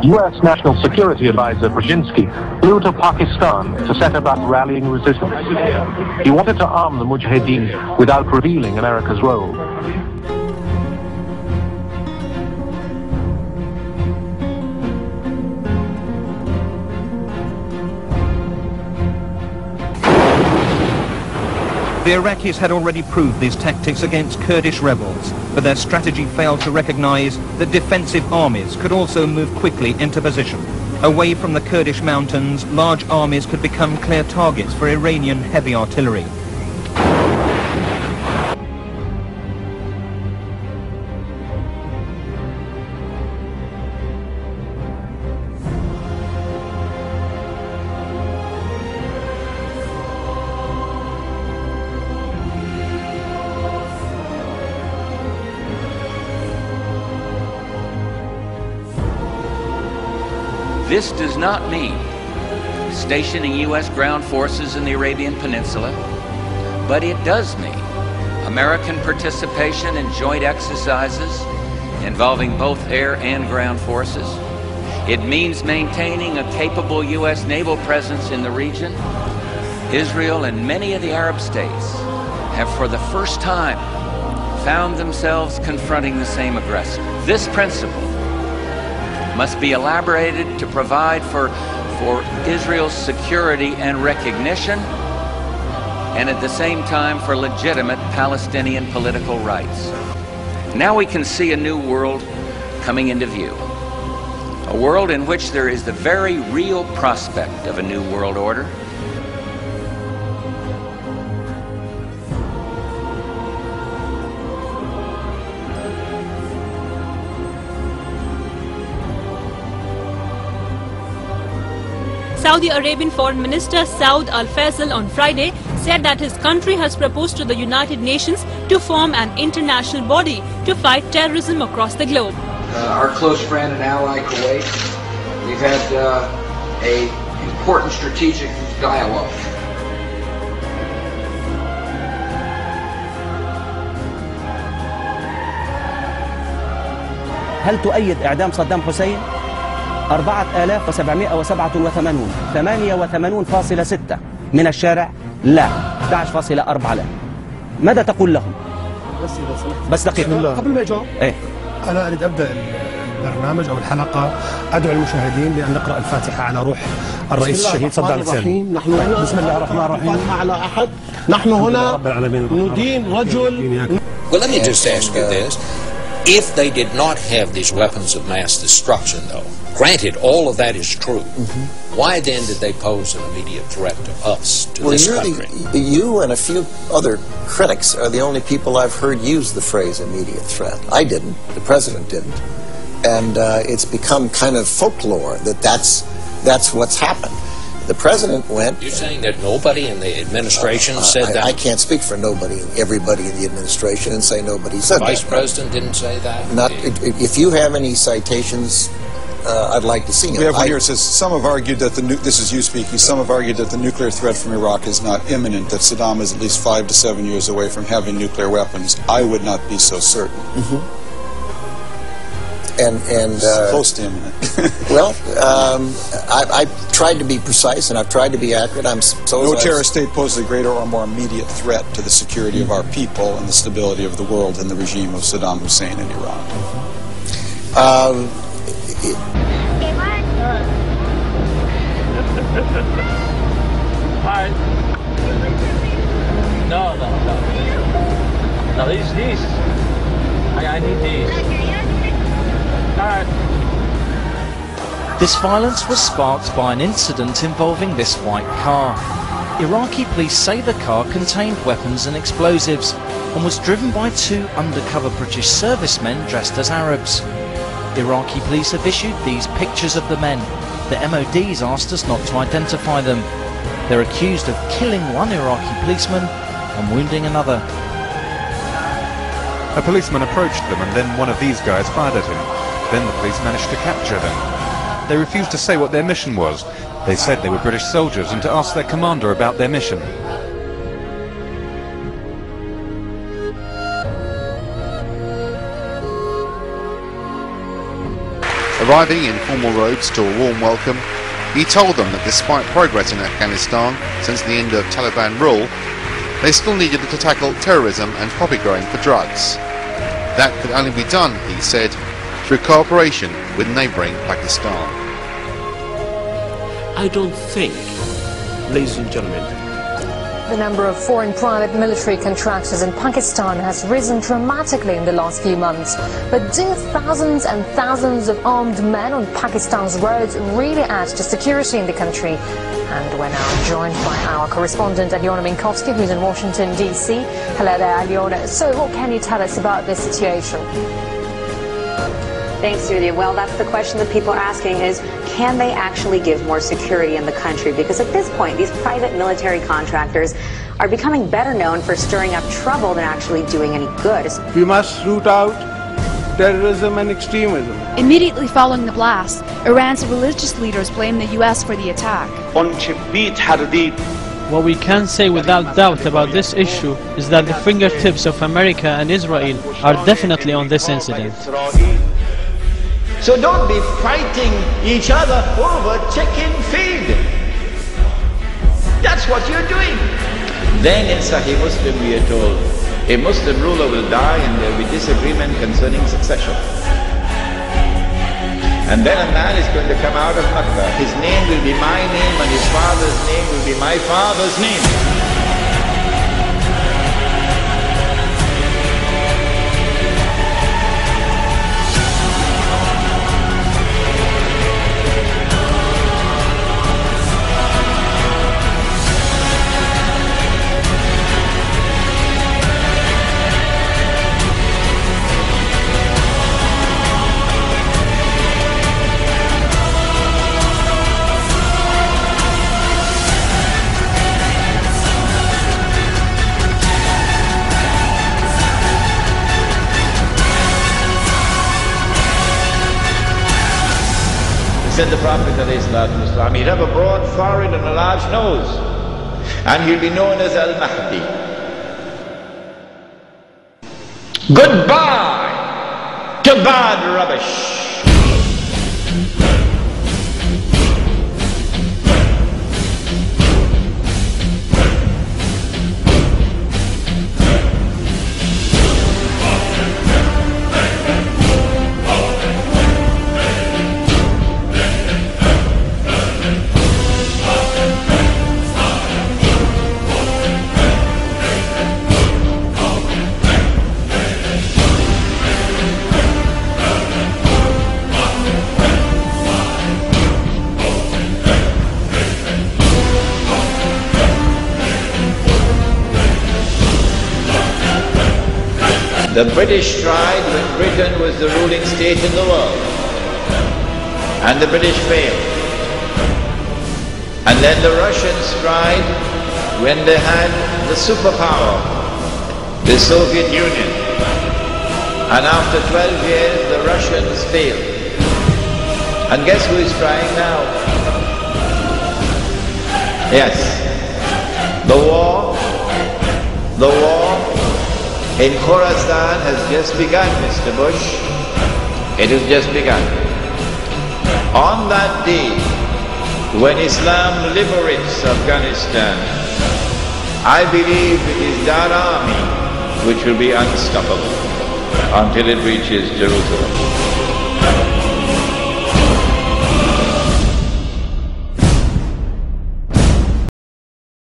U.S. National Security Advisor Brzezinski flew to Pakistan to set about rallying resistance. He wanted to arm the Mujahideen without revealing America's role. The Iraqis had already proved these tactics against Kurdish rebels, but their strategy failed to recognize that defensive armies could also move quickly into position. Away from the Kurdish mountains, large armies could become clear targets for Iranian heavy artillery. This does not mean stationing U.S. ground forces in the Arabian Peninsula, but it does mean American participation in joint exercises involving both air and ground forces. It means maintaining a capable U.S. naval presence in the region. Israel and many of the Arab states have for the first time found themselves confronting the same aggressor. This principle must be elaborated to provide for Israel's security and recognition, and at the same time for legitimate Palestinian political rights. Now we can see a new world coming into view. A world in which there is the very real prospect of a new world order. Saudi Arabian Foreign Minister Saud Al-Faisal on Friday said that his country has proposed to the United Nations to form an international body to fight terrorism across the globe. Our close friend and ally Kuwait, we've had an important strategic dialogue. هل تؤيد إعدام صدام حسين؟ 4787 88.6 من الشارع لا 11.4 لا. ماذا تقول لهم؟ بس دقيقة قبل ما يجاوب ايه أنا أريد أبدأ البرنامج أو الحلقة أدعو المشاهدين بأن نقرأ الفاتحة على روح الرئيس الشهيد صدام حسين. بسم الله الرحمن الرحيم. على أحد نحن هنا ندين رجل. Well, let me just ask you this. If they did not have these weapons of mass destruction, though, granted all of that is true, why then did they pose an immediate threat to us, to this country? You and a few other critics are the only people I've heard use the phrase immediate threat. I didn't. The president didn't. And it's become kind of folklore that that's what's happened. The president went... You're saying that nobody in the administration said that? I can't speak for nobody, everybody in the administration, and say nobody said that. The vice president didn't say that? Not, if you have any citations, I'd like to see them. We have one here that says, some have argued that this is you speaking, some have argued that the nuclear threat from Iraq is not imminent, that Saddam is at least 5 to 7 years away from having nuclear weapons. I would not be so certain. Close to imminent. Well, I've tried to be precise and I've tried to be accurate. No terrorist state poses a greater or more immediate threat to the security of our people and the stability of the world than the regime of Saddam Hussein in Iran. No, these. I need these. This violence was sparked by an incident involving this white car. Iraqi police say the car contained weapons and explosives and was driven by 2 undercover British servicemen dressed as Arabs. Iraqi police have issued these pictures of the men. The MOD's asked us not to identify them. They're accused of killing one Iraqi policeman and wounding another. A policeman approached them and then one of these guys fired at him. Then the police managed to capture them. They refused to say what their mission was. They said they were British soldiers and to ask their commander about their mission. Arriving in formal robes to a warm welcome, he told them that despite progress in Afghanistan since the end of Taliban rule, they still needed to tackle terrorism and poppy growing for drugs. That could only be done, he said, through cooperation with neighbouring Pakistan. I don't think, ladies and gentlemen, the number of foreign private military contractors in Pakistan has risen dramatically in the last few months. But do thousands and thousands of armed men on Pakistan's roads really add to security in the country? And we're now joined by our correspondent Alyona Minkowski, who's in Washington, D.C. Hello there, Alyona. So what can you tell us about this situation? Thanks, Julia. Well, that's the question that people are asking is, can they actually give more security in the country? Because at this point, these private military contractors are becoming better known for stirring up trouble than actually doing any good. We must root out terrorism and extremism. Immediately following the blast, Iran's religious leaders blamed the U.S. for the attack. What we can say without doubt about this issue is that the fingertips of America and Israel are definitely on this incident. So don't be fighting each other over chicken feed. That's what you're doing. Then in Sahih Muslim we are told, a Muslim ruler will die and there will be disagreement concerning succession. And then a man is going to come out of Makkah. His name will be my name and his father's name will be my father's name. Said the Prophet ﷺ, he'd have a broad forehead and a large nose, and he'll be known as Al-Mahdi. Goodbye to bad rubbish. The British tried when Britain was the ruling state in the world, and the British failed. And then the Russians tried when they had the superpower, the Soviet Union. And after 12 years, the Russians failed. And guess who is trying now? Yes, the war in Khorasan has just begun, Mr. Bush. It has just begun. On that day, when Islam liberates Afghanistan, I believe it is that army which will be unstoppable until it reaches Jerusalem.